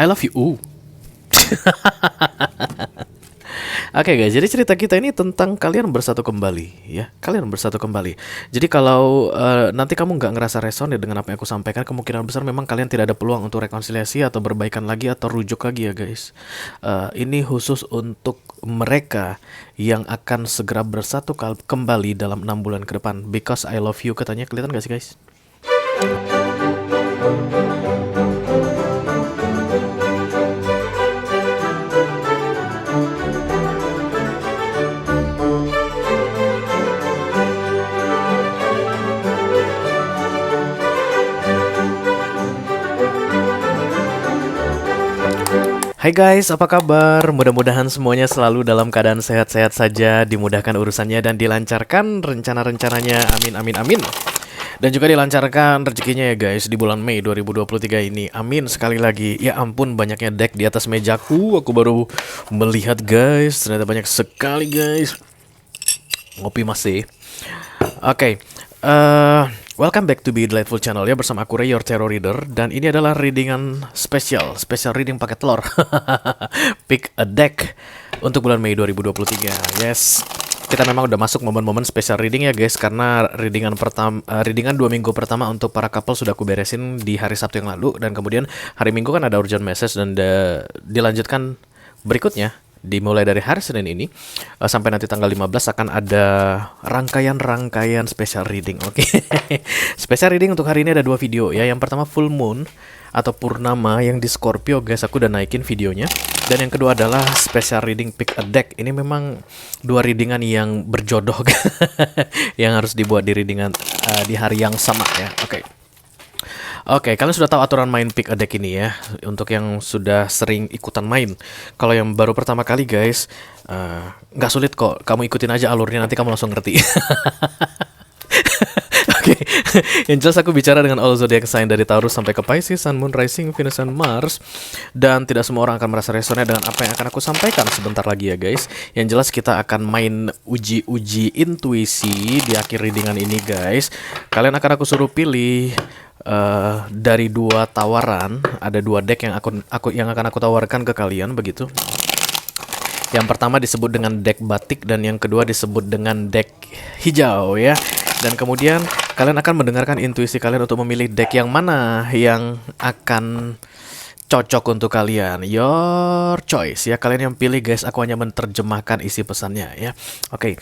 I love you. Oke guys, jadi cerita kita ini tentang kalian bersatu kembali, ya. Kalian bersatu kembali. Jadi kalau nanti kamu nggak ngerasa resonate dengan apa yang aku sampaikan, kemungkinan besar memang kalian tidak ada peluang untuk rekonsiliasi atau berbaikan lagi atau rujuk lagi ya guys. Ini khusus untuk mereka yang akan segera bersatu kembali dalam 6 bulan ke depan. Because I love you katanya, kelihatan gak sih guys? Hai guys, apa kabar? Mudah-mudahan semuanya selalu dalam keadaan sehat-sehat saja, dimudahkan urusannya dan dilancarkan rencana-rencananya. Amin, amin, amin. Dan juga dilancarkan rezekinya ya guys di bulan Mei 2023 ini. Amin sekali lagi. Ya ampun, banyaknya deck di atas mejaku. Aku baru melihat guys, ternyata banyak sekali guys. Ngopi masih. Oke. Welcome back to Be Delightful Channel ya, bersama aku Ray, your Tarot Reader. Dan ini adalah readingan spesial reading pakai telur. Pick a deck untuk bulan Mei 2023. Yes, kita memang udah masuk momen-momen special reading ya guys, karena readingan 2 minggu pertama untuk para couple sudah aku beresin di hari Sabtu yang lalu. Dan kemudian hari Minggu kan ada urgent message dan dilanjutkan berikutnya. Dimulai dari hari Senin ini sampai nanti tanggal 15 akan ada rangkaian special reading. Oke. Special reading untuk hari ini ada 2 video ya. Yang pertama full moon atau purnama yang di Scorpio guys, aku udah naikin videonya. Dan yang kedua adalah special reading pick a deck. Ini memang 2 readingan yang berjodoh yang harus dibuat di readingan di hari yang sama ya. Oke, kalian sudah tahu aturan main pick a deck ini ya. Untuk yang sudah sering ikutan main. Kalau yang baru pertama kali guys, nggak sulit kok. Kamu ikutin aja alurnya, nanti kamu langsung ngerti. Oke, yang jelas aku bicara dengan all zodiac sign dari Taurus sampai ke Pisces, Sun, Moon, Rising, Venus, dan Mars. Dan tidak semua orang akan merasa resonate dengan apa yang akan aku sampaikan sebentar lagi ya guys. Yang jelas kita akan main uji-uji intuisi di akhir readingan ini guys. Kalian akan aku suruh pilih dari 2 tawaran. Ada 2 deck yang akan aku tawarkan ke kalian begitu. Yang pertama disebut dengan deck batik dan yang kedua disebut dengan deck hijau ya. Dan kemudian kalian akan mendengarkan intuisi kalian untuk memilih deck yang mana yang akan cocok untuk kalian. Your choice ya, kalian yang pilih guys. Aku hanya menerjemahkan isi pesannya ya. Oke.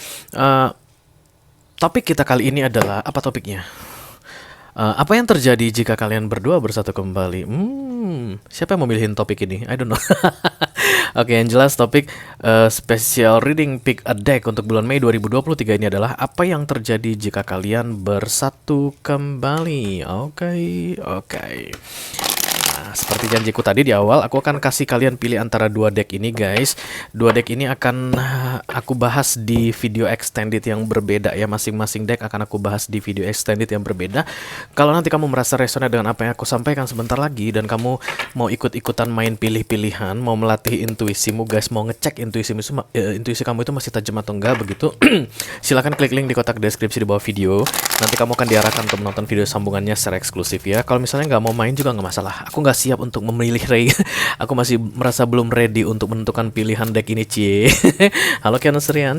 Topik kita kali ini adalah apa topiknya? Apa yang terjadi jika kalian berdua bersatu kembali? Siapa yang memilihin topik ini? I don't know. Oke, yang jelas topik special reading pick a deck untuk bulan Mei 2023 ini adalah apa yang terjadi jika kalian bersatu kembali. Oke. Nah, seperti janjiku tadi di awal, aku akan kasih kalian pilih antara 2 deck ini guys. 2 deck ini akan aku bahas di video extended yang berbeda ya. Masing-masing deck akan aku bahas di video extended yang berbeda. Kalau nanti kamu merasa resonate dengan apa yang aku sampaikan sebentar lagi dan kamu mau ikut-ikutan main pilih-pilihan, mau melatih intuisimu guys, mau ngecek intuisi kamu itu masih tajam atau enggak begitu, silakan klik link di kotak deskripsi di bawah video. Nanti kamu akan diarahkan untuk menonton video sambungannya secara eksklusif ya. Kalau misalnya nggak mau main juga nggak masalah. Aku nggak siap untuk memilih Ray. Aku masih merasa belum ready untuk menentukan pilihan deck ini cie. Halo Cancerian.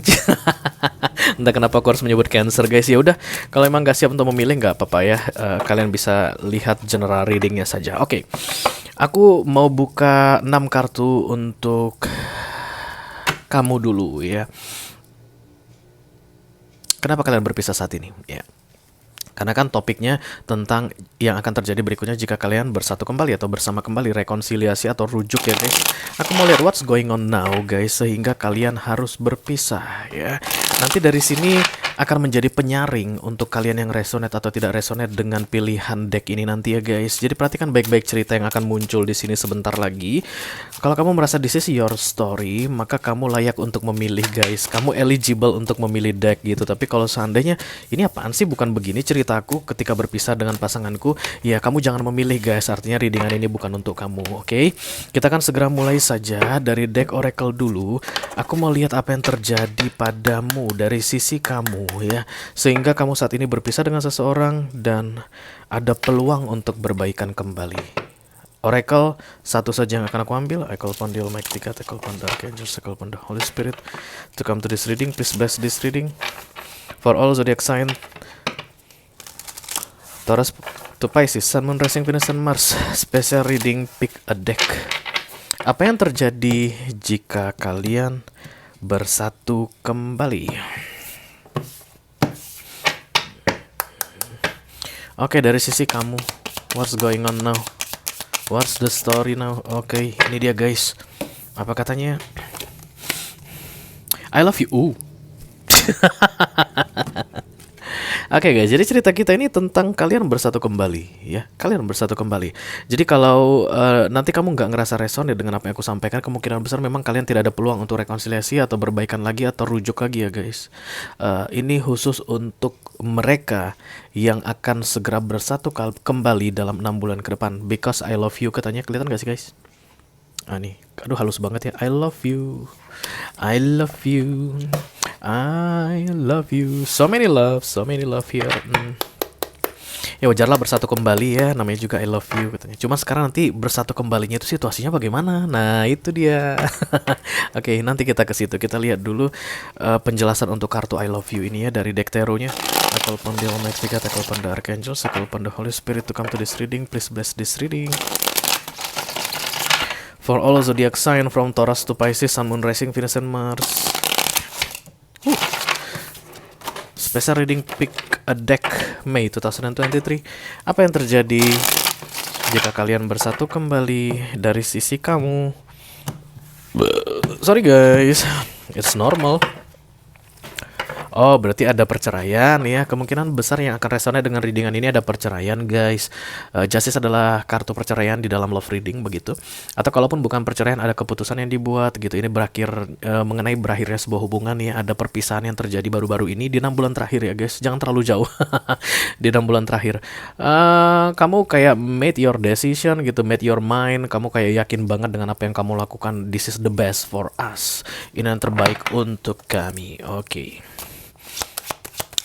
Entah kenapa aku harus menyebut Cancer guys. Ya udah, kalau emang nggak siap untuk memilih nggak apa-apa ya. Kalian bisa lihat general readingnya saja. Oke. Aku mau buka 6 kartu untuk kamu dulu ya. Kenapa kalian berpisah saat ini? Ya. Karena kan topiknya tentang yang akan terjadi berikutnya jika kalian bersatu kembali atau bersama kembali, rekonsiliasi atau rujuk ya guys. Aku mau lihat what's going on now guys, sehingga kalian harus berpisah ya. Nanti dari sini akan menjadi penyaring untuk kalian yang resonate atau tidak resonate dengan pilihan deck ini nanti ya guys. Jadi perhatikan baik-baik cerita yang akan muncul di sini sebentar lagi. Kalau kamu merasa this is your story, maka kamu layak untuk memilih guys. Kamu eligible untuk memilih deck gitu. Tapi kalau seandainya ini apaan sih, bukan begini ceritaku ketika berpisah dengan pasanganku, ya kamu jangan memilih guys. Artinya readingan ini bukan untuk kamu. Oke? Kita akan segera mulai saja dari deck Oracle dulu. Aku mau lihat apa yang terjadi padamu dari sisi kamu ya, sehingga kamu saat ini berpisah dengan seseorang dan ada peluang untuk berbaikan kembali. Oracle, satu saja yang akan aku ambil. I call upon the Almighty God, I call upon the Archangels, I call upon the Holy Spirit to come to this reading. Please bless this reading. For all zodiac sign, Taurus to Pisces, Sun, Moon, Rising, Venus, and Mars. Special reading, pick a deck. Apa yang terjadi jika kalian bersatu kembali? Oke, dari sisi kamu, what's going on now? What's the story now? Oke, ini dia guys. Apa katanya? I love you. Oke guys, jadi cerita kita ini tentang kalian bersatu kembali, ya. Kalian bersatu kembali. Jadi kalau nanti kamu nggak ngerasa reson ya dengan apa yang aku sampaikan, kemungkinan besar memang kalian tidak ada peluang untuk rekonsiliasi atau berbaikan lagi atau rujuk lagi ya guys. Ini khusus untuk mereka yang akan segera bersatu kembali dalam 6 bulan ke depan. Because I love you katanya, kelihatan gak sih guys? Nih, aduh halus banget ya. I love you, I love you, I love you. So many love here. Ya wajarlah bersatu kembali ya, namanya juga I love you katanya. Cuma sekarang nanti bersatu kembalinya itu situasinya bagaimana? Nah itu dia. Oke, nanti kita ke situ. Kita lihat dulu penjelasan untuk kartu I love you ini ya dari deck tarotnya. I call upon the Almighty God, I call upon the Archangels, I call upon the Holy Spirit to come to this reading. Please bless this reading. For all zodiac sign from Taurus to Pisces, Sun, Moon, Rising, Venus, and Mars. Special reading, pick a deck, May 2023. Apa yang terjadi jika kalian bersatu kembali dari sisi kamu? Sorry guys, it's normal. Oh, berarti ada perceraian ya. Kemungkinan besar yang akan resonate dengan readingan ini ada perceraian, guys. Justice adalah kartu perceraian di dalam love reading begitu. Atau kalaupun bukan perceraian, ada keputusan yang dibuat gitu. Ini berakhir mengenai berakhirnya sebuah hubungan ya. Ada perpisahan yang terjadi baru-baru ini di 6 bulan terakhir ya, guys. Jangan terlalu jauh. Di 6 bulan terakhir. Kamu kayak made your decision gitu, made your mind. Kamu kayak yakin banget dengan apa yang kamu lakukan. This is the best for us. Ini yang terbaik untuk kami. Oke.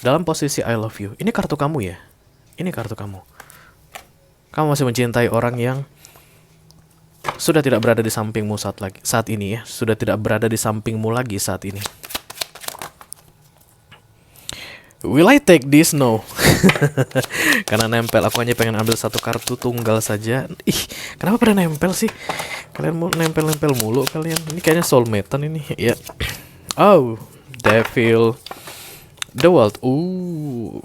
Dalam posisi I love you. Ini kartu kamu ya. Ini kartu kamu. Kamu masih mencintai orang yang sudah tidak berada di sampingmu saat ini ya. Sudah tidak berada di sampingmu lagi saat ini. Will I take this? No. Karena nempel. Aku hanya pengen ambil satu kartu tunggal saja. Ih, kenapa pada nempel sih? Kalian mau nempel-nempel mulu kalian. Ini kayaknya soulmate-an ini. Ya. Oh, Devil. The World.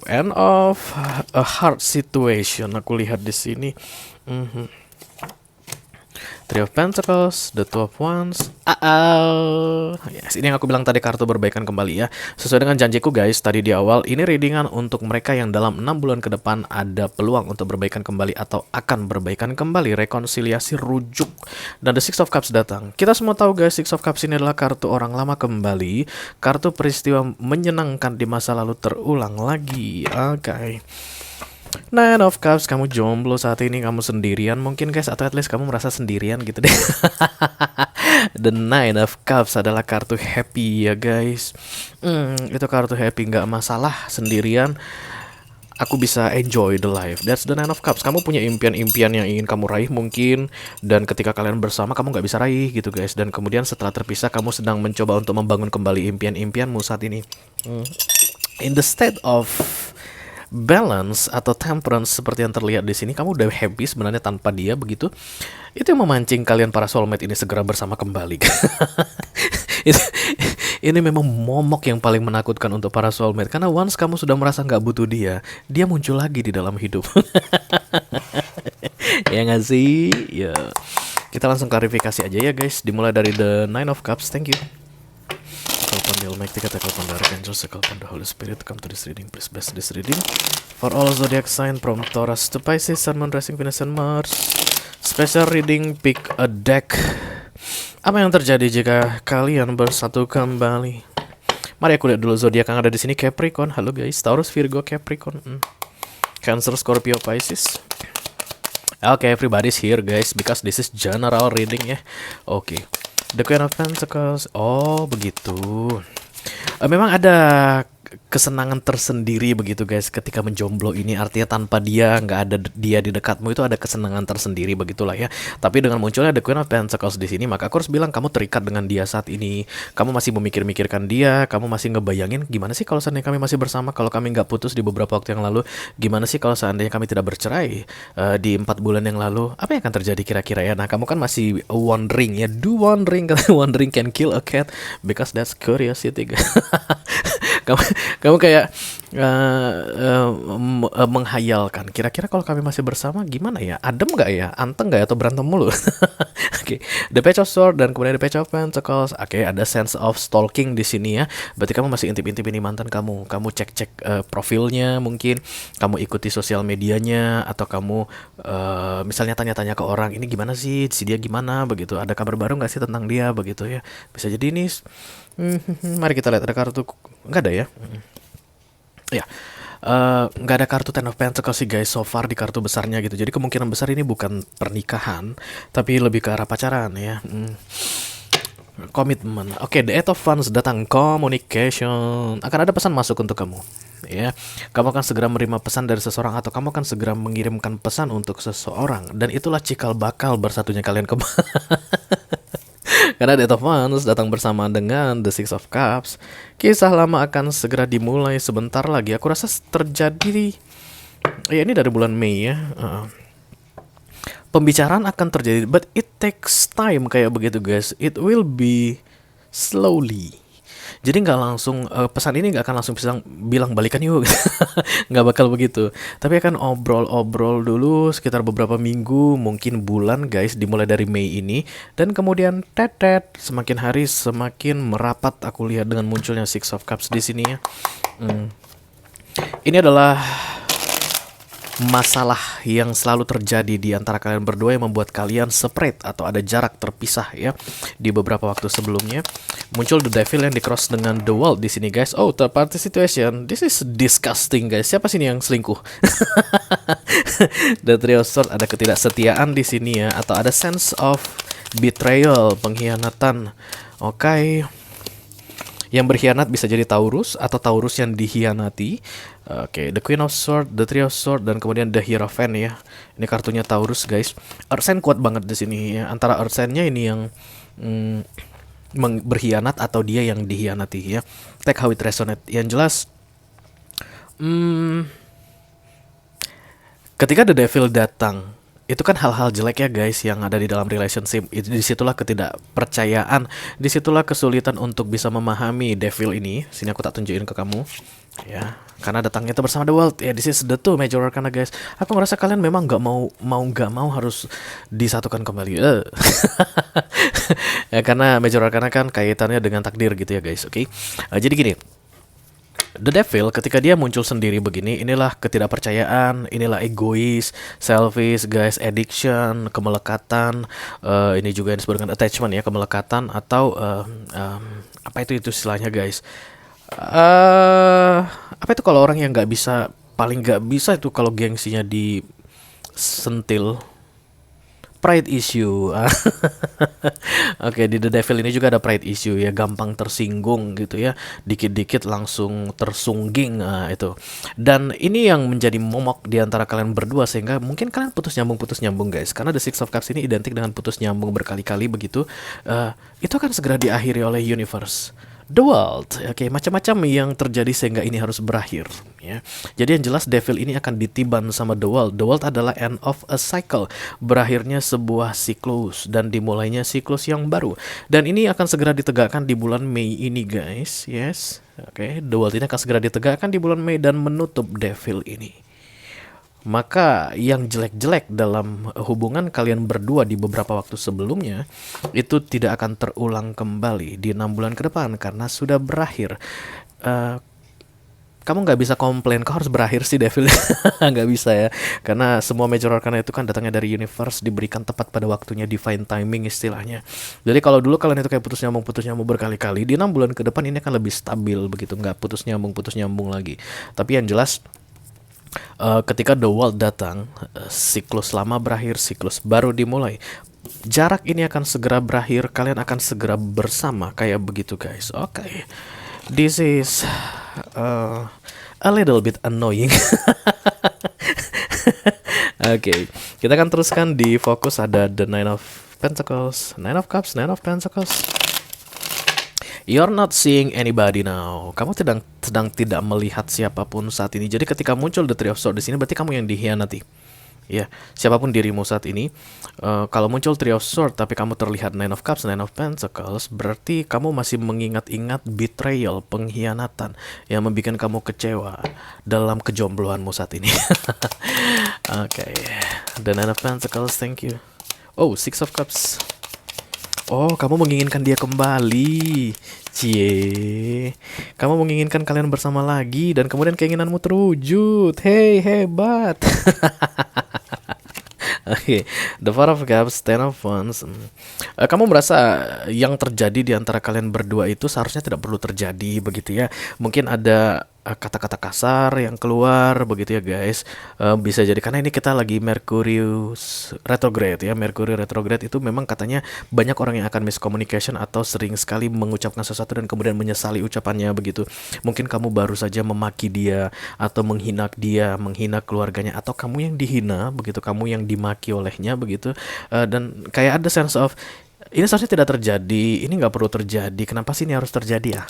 End of a hard situation. Aku lihat di sini. Three of Pentacles, the Two of Wands. Yes, ini yang aku bilang tadi, kartu berbaikan kembali ya. Sesuai dengan janjiku guys, tadi di awal, ini readingan untuk mereka yang dalam 6 bulan ke depan ada peluang untuk berbaikan kembali atau akan berbaikan kembali, rekonsiliasi, rujuk. Dan the Six of Cups datang. Kita semua tahu guys, Six of Cups ini adalah kartu orang lama kembali, kartu peristiwa menyenangkan di masa lalu terulang lagi. Oke. Nine of Cups, kamu jomblo saat ini, kamu sendirian mungkin guys, atau at least kamu merasa sendirian gitu deh. The Nine of Cups adalah kartu happy ya guys. Itu kartu happy, nggak masalah sendirian. Aku bisa enjoy the life. That's the Nine of Cups. Kamu punya impian-impian yang ingin kamu raih mungkin, dan ketika kalian bersama kamu nggak bisa raih gitu guys. Dan kemudian setelah terpisah kamu sedang mencoba untuk membangun kembali impian-impianmu saat ini. In the state of balance atau temperance seperti yang terlihat di sini, kamu udah happy sebenarnya tanpa dia begitu. Itu yang memancing kalian para soulmate ini segera bersama kembali. Ini memang momok yang paling menakutkan untuk para soulmate, karena once kamu sudah merasa nggak butuh dia, dia muncul lagi di dalam hidup. Ya nggak sih? Ya. Kita langsung klarifikasi aja ya guys. Dimulai dari the Nine of Cups. Thank you. Call upon the Almighty God, call upon the Archangels, call upon the Holy Spirit, come to this reading. Please bless this reading. For all zodiac sign from Taurus to Pisces, Sun, Moon, Rising, Venus, and Mars. Special reading, pick a deck. Apa yang terjadi jika kalian bersatu kembali? Mari aku lihat dulu zodiak yang ada di sini. Capricorn, halo guys. Taurus, Virgo, Capricorn. Cancer, Scorpio, Pisces. Okay, everybody's here guys, because this is general reading ya. Okay. The Queen of Pentacles. Oh begitu. Memang ada kesenangan tersendiri begitu guys ketika menjomblo ini, artinya tanpa dia, nggak ada dia di dekatmu, itu ada kesenangan tersendiri begitulah ya. Tapi dengan munculnya The Queen of Pentacles di sini, maka aku harus bilang kamu terikat dengan dia saat ini. Kamu masih memikir-mikirkan dia, kamu masih ngebayangin gimana sih kalau seandainya kami masih bersama, kalau kami nggak putus di beberapa waktu yang lalu, gimana sih kalau seandainya kami tidak bercerai di 4 bulan yang lalu, apa yang akan terjadi kira-kira ya. Nah kamu kan masih wondering ya, do wondering karena wondering can kill a cat because that's curiosity. kamu kamu kayak menghayalkan kira-kira kalau kami masih bersama gimana ya, adem nggak ya, anteng nggak ya, atau berantem mulu. Oke, The Page of Swords dan kemudian The Page of Pentacles. Oke, ada sense of stalking di sini ya. Berarti kamu masih intip-intip ini mantan kamu. Kamu cek-cek profilnya mungkin, kamu ikuti sosial medianya, atau kamu misalnya tanya-tanya ke orang, ini gimana sih, si dia gimana begitu, ada kabar baru nggak sih tentang dia begitu ya. Bisa jadi ini mari kita lihat, ada kartu nggak ada ya. Ya, nggak ada kartu Ten of Pentacles sih guys so far di kartu besarnya gitu. Jadi kemungkinan besar ini bukan pernikahan, tapi lebih ke arah pacaran ya. Komitmen. Oke, The Eight of Wands datang, communication. Akan ada pesan masuk untuk kamu. Ya, kamu akan segera menerima pesan dari seseorang, atau kamu akan segera mengirimkan pesan untuk seseorang, dan itulah cikal bakal bersatunya kalian kembali. Karena The Eight of Wands datang bersama dengan The Six of Cups. Kisah lama akan segera dimulai sebentar lagi. Aku rasa terjadi, ya ini dari bulan Mei ya. Pembicaraan akan terjadi, but it takes time kayak begitu guys. It will be slowly. Jadi nggak langsung pesan ini nggak akan langsung bilang balikan yuk, nggak bakal begitu. Tapi akan obrol-obrol dulu sekitar beberapa minggu, mungkin bulan guys, dimulai dari Mei ini, dan kemudian tetet semakin hari semakin merapat. Aku lihat dengan munculnya Six of Cups di sini ya. Ini adalah masalah yang selalu terjadi di antara kalian berdua yang membuat kalian separate atau ada jarak terpisah ya. Di beberapa waktu sebelumnya muncul The Devil yang di-cross dengan The World di sini guys. Oh, third party situation. This is disgusting guys. Siapa sini yang selingkuh? The Three of Swords, ada ketidaksetiaan di sini ya, atau ada sense of betrayal, pengkhianatan. Oke. Yang berkhianat bisa jadi Taurus atau Taurus yang dikhianati. Oke, The Queen of Swords, The Three of Swords, dan kemudian The Hierophant ya. Ini kartunya Taurus guys. Earth sign kuat banget di sini ya. Antara Earth sign-nya ini yang berkhianat atau dia yang dikhianati ya. Take how it resonate. Yang jelas, ketika The Devil datang, itu kan hal-hal jelek ya guys yang ada di dalam relationship. Disitulah ketidakpercayaan, disitulah kesulitan untuk bisa memahami Devil ini. Sini aku tak tunjukin ke kamu ya, karena datangnya itu bersama The World ya. This is the two major arcana guys. Aku ngerasa kalian memang nggak mau harus disatukan kembali. Ya karena major arcana kan kaitannya dengan takdir gitu ya guys. Oke. Jadi gini, The Devil ketika dia muncul sendiri begini, inilah ketidakpercayaan, inilah egois, selfish guys, addiction, kemelekatan, ini juga yang disebut dengan attachment ya, kemelekatan, atau apa itu istilahnya guys, apa itu kalau orang yang nggak bisa, paling nggak bisa itu kalau gengsinya disentil, pride issue. Oke, di The Devil ini juga ada pride issue ya, gampang tersinggung gitu ya, dikit-dikit langsung tersungging itu. Dan ini yang menjadi momok di antara kalian berdua, sehingga mungkin kalian putus nyambung guys. Karena The Six of Cups ini identik dengan putus nyambung berkali-kali begitu. Itu akan segera diakhiri oleh universe, The World. Oke, macam-macam yang terjadi sehingga ini harus berakhir ya. Jadi yang jelas Devil ini akan ditiban sama The World. The World adalah end of a cycle, berakhirnya sebuah siklus dan dimulainya siklus yang baru. Dan ini akan segera ditegakkan di bulan Mei ini guys. Yes. Oke, The World ini akan segera ditegakkan di bulan Mei dan menutup Devil ini. Maka yang jelek-jelek dalam hubungan kalian berdua di beberapa waktu sebelumnya itu tidak akan terulang kembali di 6 bulan ke depan karena sudah berakhir. Kamu nggak bisa komplain, kau harus berakhir sih Devil. Nggak bisa ya, karena semua major arcana itu kan datangnya dari universe, diberikan tepat pada waktunya, divine timing istilahnya. Jadi kalau dulu kalian itu kayak putus nyambung berkali-kali, di 6 bulan ke depan ini akan lebih stabil begitu, nggak putus nyambung lagi. Tapi yang jelas, ketika The World datang, siklus lama berakhir, siklus baru dimulai. Jarak ini akan segera berakhir, kalian akan segera bersama, kayak begitu guys. Oke. This is uh, a little bit annoying. Oke, kita akan teruskan di fokus. Ada the Nine of Pentacles, Nine of Cups, Nine of Pentacles. You're not seeing anybody now. Kamu sedang tidak melihat siapapun saat ini. Jadi ketika muncul the Three of Swords di sini, berarti kamu yang dihianati. Ya, siapapun dirimu saat ini, kalau muncul Three of Swords tapi kamu terlihat Nine of Cups, Nine of Pentacles, berarti kamu masih mengingat-ingat betrayal, pengkhianatan yang membuat kamu kecewa dalam kejombloanmu saat ini. Oke, the Nine of Pentacles, thank you. Oh, Six of Cups. Oh, kamu menginginkan dia kembali. Cie, kamu menginginkan kalian bersama lagi dan kemudian keinginanmu terwujud. Hey, hebat. Oke, the Four of Cups, Ten of Wands. Kamu merasa yang terjadi di antara kalian berdua itu seharusnya tidak perlu terjadi begitu ya. Mungkin ada kata-kata kasar yang keluar begitu ya guys. Bisa jadi karena ini kita lagi Merkurius retrograde ya. Merkurius retrograde itu memang katanya banyak orang yang akan miscommunication atau sering sekali mengucapkan sesuatu dan kemudian menyesali ucapannya begitu. Mungkin kamu baru saja memaki dia atau menghina dia, menghina keluarganya, atau kamu yang dihina begitu, kamu yang dimaki olehnya begitu. Dan kayak ada sense of ini seharusnya tidak terjadi, ini nggak perlu terjadi, kenapa sih ini harus terjadi ya?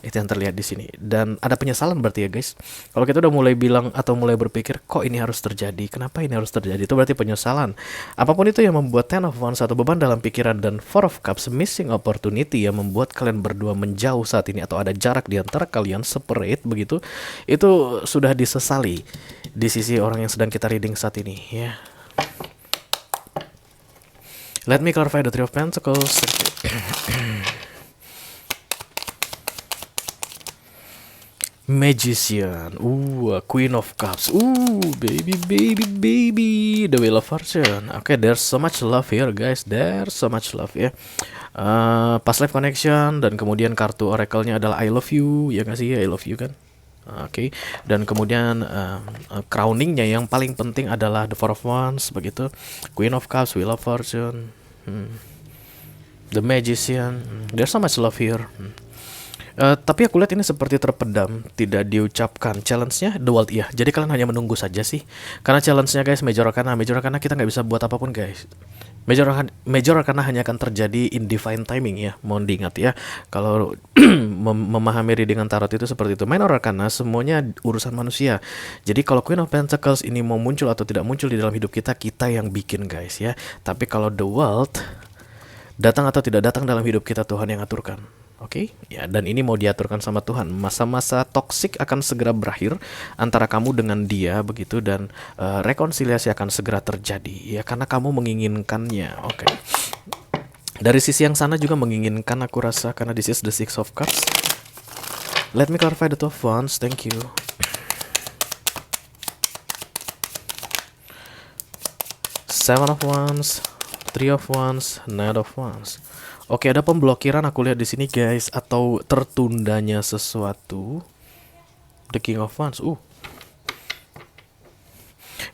Itu yang terlihat di sini. Dan ada penyesalan berarti ya guys. Kalau kita udah mulai bilang atau mulai berpikir kok ini harus terjadi, kenapa ini harus terjadi, itu berarti penyesalan. Apapun itu yang membuat Ten of Wands satu beban dalam pikiran dan Four of Cups missing opportunity yang membuat kalian berdua menjauh saat ini atau ada jarak di antara kalian, separate begitu, itu sudah disesali di sisi orang yang sedang kita reading saat ini ya. Let me clarify the Three of Pentacles. Magician, Queen of Cups, baby, baby, baby, the Wheel of Fortune. Okay, there's so much love here, guys. There's so much love ya. Past life connection dan kemudian kartu oracle-nya adalah I love you, ya nggak sih? I love you kan? Oke, dan kemudian crowningnya yang paling penting adalah the Four of Wands begitu, Queen of Cups, Wheel of Fortune, the Magician. There's so much love here. Tapi aku lihat ini seperti terpendam, tidak diucapkan. Challenge-nya the world ya. Jadi kalian hanya menunggu saja sih. Karena challenge-nya guys Major Arcana kita nggak bisa buat apapun guys. Major Arcana hanya akan terjadi in divine timing ya. Mohon diingat ya. Kalau memahami reading tarot itu seperti itu. Minor Arcana semuanya urusan manusia. Jadi kalau Queen of Pentacles ini mau muncul atau tidak muncul di dalam hidup kita, kita yang bikin guys ya. Tapi kalau the world datang atau tidak datang dalam hidup kita, Tuhan yang aturkan. Oke, ya, dan ini mau diaturkan sama Tuhan. Masa-masa toksik akan segera berakhir antara kamu dengan dia begitu, dan rekonsiliasi akan segera terjadi ya karena kamu menginginkannya. Oke. Dari sisi yang sana juga menginginkan aku rasa, karena this is the Six of Cups. Let me clarify the Two of Wands. Thank you. Seven of Wands, Three of Wands, Knight of Wands. Oke, ada pemblokiran aku lihat di sini guys, atau tertundanya sesuatu. The King of Wands.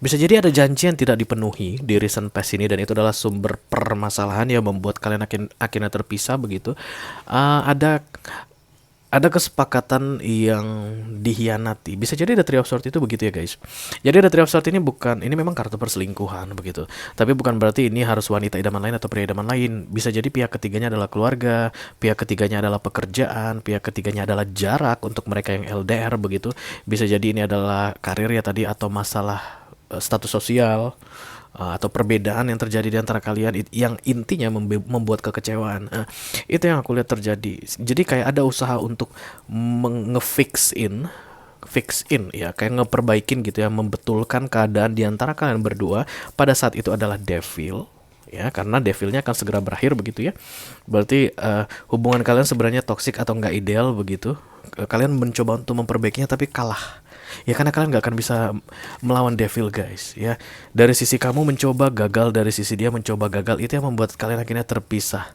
Bisa jadi ada janji yang tidak dipenuhi di recent past ini, dan itu adalah sumber permasalahan yang membuat kalian akhirnya terpisah begitu. Ada kesepakatan yang dihianati. Bisa jadi ada Three of Swords itu begitu ya guys. Jadi ada Three of Swords ini memang kartu perselingkuhan begitu. Tapi bukan berarti ini harus wanita idaman lain atau pria idaman lain. Bisa jadi pihak ketiganya adalah keluarga, pihak ketiganya adalah pekerjaan, pihak ketiganya adalah jarak untuk mereka yang LDR begitu. Bisa jadi ini adalah karir ya tadi, atau masalah status sosial, atau perbedaan yang terjadi di antara kalian yang intinya membuat kekecewaan. Itu yang aku lihat terjadi. Jadi kayak ada usaha untuk fix in ya, kayak ngeperbaikin gitu ya, membetulkan keadaan di antara kalian berdua. Pada saat itu adalah devil ya, karena devilnya akan segera berakhir begitu ya. Berarti hubungan kalian sebenarnya toksik atau nggak ideal begitu. Kalian mencoba untuk memperbaikinya tapi kalah. Ya karena kalian gak akan bisa melawan devil guys ya. Dari sisi kamu mencoba gagal, dari sisi dia mencoba gagal. Itu yang membuat kalian akhirnya terpisah.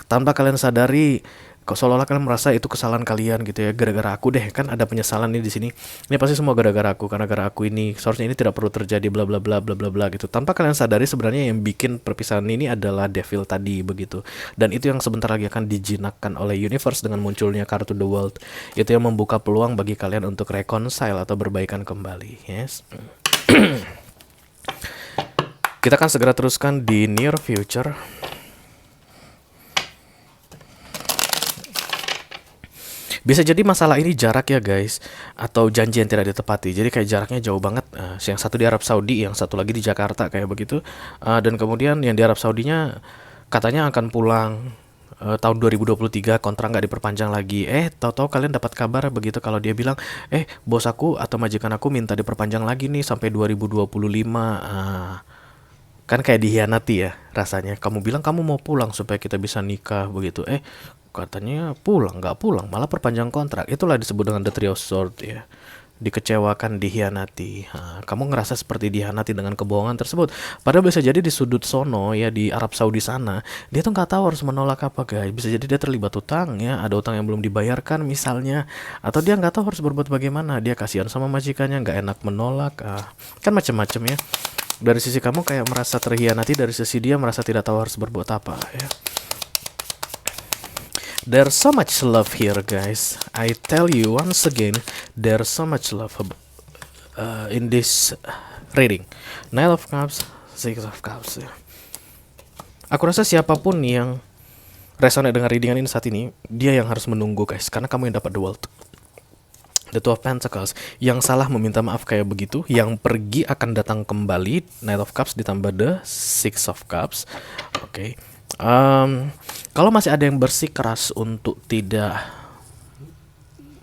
Tanpa kalian sadari, Kok seolah-olah kalian merasa itu kesalahan kalian gitu ya, gara-gara aku deh, kan ada penyesalan nih di sini. Ini pasti semua gara-gara aku, karena gara aku ini seharusnya ini tidak perlu terjadi, bla bla bla bla bla bla gitu. Tanpa kalian sadari sebenarnya yang bikin perpisahan ini adalah devil tadi begitu. Dan itu yang sebentar lagi akan dijinakkan oleh universe dengan munculnya kartu The World. Itu yang membuka peluang bagi kalian untuk reconcile atau berbaikan kembali. Yes. Kita akan segera teruskan di near future. Bisa jadi masalah ini jarak ya guys, atau janji yang tidak ditepati. Jadi kayak jaraknya jauh banget. Yang satu di Arab Saudi, yang satu lagi di Jakarta kayak begitu. Dan kemudian yang di Arab Saudinya katanya akan pulang tahun 2023, kontrak nggak diperpanjang lagi. Tahu-tahu kalian dapat kabar begitu kalau dia bilang, bos aku atau majikan aku minta diperpanjang lagi nih sampai 2025. Kan kayak dihianati ya rasanya. Kamu bilang kamu mau pulang supaya kita bisa nikah begitu. Katanya pulang, nggak pulang, malah perpanjang kontrak. Itulah disebut dengan the three of swords ya. Dikecewakan, dihianati. Kamu ngerasa seperti dihianati dengan kebohongan tersebut. Padahal bisa jadi di sudut sono ya, di Arab Saudi sana, dia tuh nggak tahu harus menolak apa guys. Bisa jadi dia terlibat utang ya, ada utang yang belum dibayarkan misalnya, atau dia nggak tahu harus berbuat bagaimana. Dia kasihan sama majikannya, nggak enak menolak. Kan macam-macam ya. Dari sisi kamu kayak merasa terhianati, dari sisi dia merasa tidak tahu harus berbuat apa ya. There's so much love here guys. I tell you once again, there's so much love in this reading. Nine of Cups, Six of Cups ya. Aku rasa siapapun yang resonate dengan readingan ini saat ini, dia yang harus menunggu guys, karena kamu yang dapat the world. The Two of Pentacles. Yang salah meminta maaf kayak begitu, yang pergi akan datang kembali. Knight of Cups ditambah the Six of Cups. Oke. Kalau masih ada yang bersikeras untuk tidak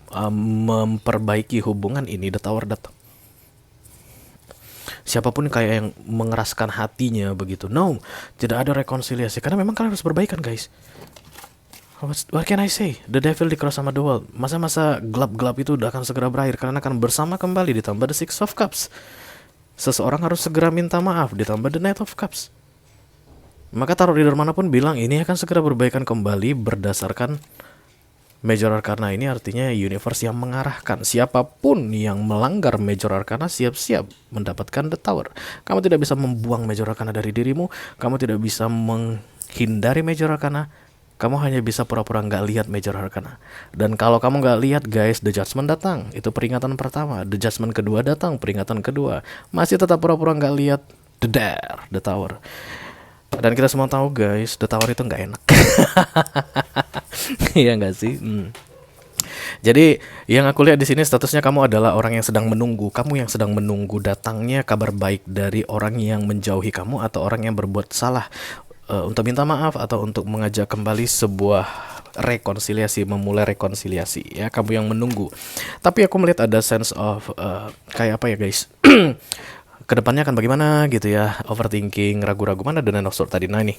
memperbaiki hubungan ini, the Tower datang. Siapapun kayak yang mengeraskan hatinya begitu, no, tidak ada rekonsiliasi, karena memang kalian harus berbaikan guys. What can I say? The devil di-cross sama the world. Masa-masa gelap-gelap itu udah akan segera berakhir, karena akan bersama kembali ditambah the Six of Cups. Seseorang harus segera minta maaf ditambah the Knight of Cups. Maka tarot reader manapun bilang ini akan segera berbaikan kembali berdasarkan Major Arcana ini, artinya universe yang mengarahkan. Siapapun yang melanggar Major Arcana siap-siap mendapatkan the Tower. Kamu tidak bisa membuang Major Arcana dari dirimu, kamu tidak bisa menghindari Major Arcana, kamu hanya bisa pura-pura nggak lihat Major Arcana. Dan kalau kamu nggak lihat guys, the Judgment datang, itu peringatan pertama. The Judgment kedua datang, peringatan kedua. Masih tetap pura-pura nggak lihat, the Tower. Dan kita semua tahu guys, the Tower itu nggak enak. Iya nggak sih? Jadi yang aku lihat di sini statusnya kamu adalah orang yang sedang menunggu. Kamu yang sedang menunggu datangnya kabar baik dari orang yang menjauhi kamu atau orang yang berbuat salah, untuk minta maaf atau untuk mengajak kembali sebuah rekonsiliasi, memulai rekonsiliasi ya. Kamu yang menunggu. Tapi aku melihat ada sense of kayak apa ya guys? Kedepannya akan bagaimana gitu ya, overthinking, ragu-ragu. Mana ada Nine of Swords tadi? Nah ini,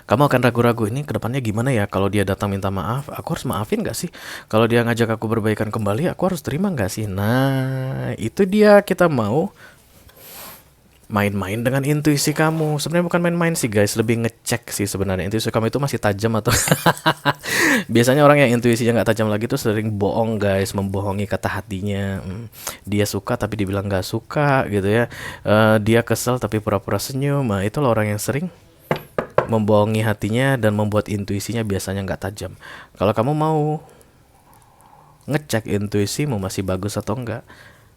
kamu akan ragu-ragu ini kedepannya gimana ya. Kalau dia datang minta maaf, aku harus maafin gak sih? Kalau dia ngajak aku berbaikan kembali, aku harus terima gak sih? Nah itu dia, kita mau main-main dengan intuisi kamu. Sebenarnya bukan main-main sih guys, lebih ngecek sih sebenarnya intuisi kamu itu masih tajam atau biasanya orang yang intuisinya nggak tajam lagi tuh sering bohong guys, membohongi kata hatinya. Dia suka tapi dibilang nggak suka gitu ya. Dia kesel tapi pura-pura senyum. Nah itulah orang yang sering membohongi hatinya dan membuat intuisinya biasanya nggak tajam. Kalau kamu mau ngecek intuisimu masih bagus atau enggak,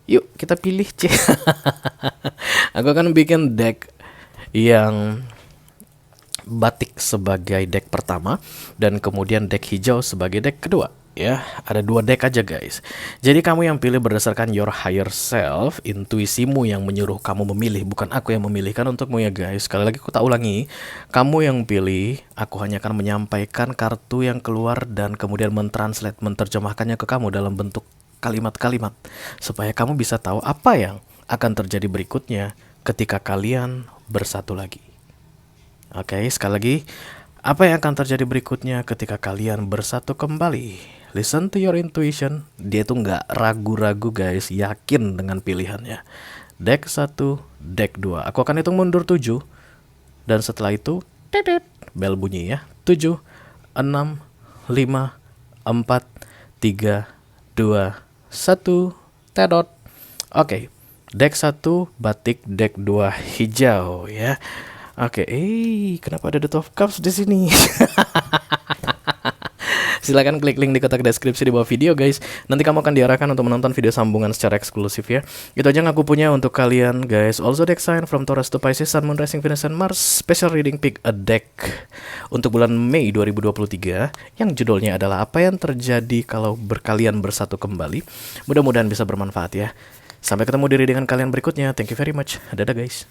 yuk kita pilih C. Aku akan bikin deck yang batik sebagai deck pertama dan kemudian deck hijau sebagai deck kedua. Ya, ada 2 deck aja guys. Jadi kamu yang pilih berdasarkan your higher self, intuisimu yang menyuruh kamu memilih, bukan aku yang memilihkan untukmu ya guys. Sekali lagi aku tak ulangi, kamu yang pilih, aku hanya akan menyampaikan kartu yang keluar dan kemudian mentranslate, menerjemahkannya ke kamu dalam bentuk kalimat-kalimat supaya kamu bisa tahu apa yang akan terjadi berikutnya ketika kalian bersatu lagi. Oke, sekali lagi, apa yang akan terjadi berikutnya ketika kalian bersatu kembali? Listen to your intuition. Dia tuh nggak ragu-ragu guys, yakin dengan pilihannya. Deck 1, deck 2. Aku akan hitung mundur 7. Dan setelah itu, bel bunyi ya. 7, 6, 5, 4, 3, 2, 1, tedot. Oke, deck 1 batik, deck 2 hijau ya. Oke, kenapa ada The 12 Cups di sini? Silahkan klik link di kotak deskripsi di bawah video guys. Nanti kamu akan diarahkan untuk menonton video sambungan secara eksklusif ya. Itu aja yang aku punya untuk kalian guys. Also deck sign from Taurus to Pisces, Sun, Moon, Rising, Venus, and Mars. Special reading pick a deck untuk bulan Mei 2023 yang judulnya adalah apa yang terjadi kalau berkalian bersatu kembali. Mudah-mudahan bisa bermanfaat ya. Sampai ketemu di readingan kalian berikutnya. Thank you very much. Dadah guys.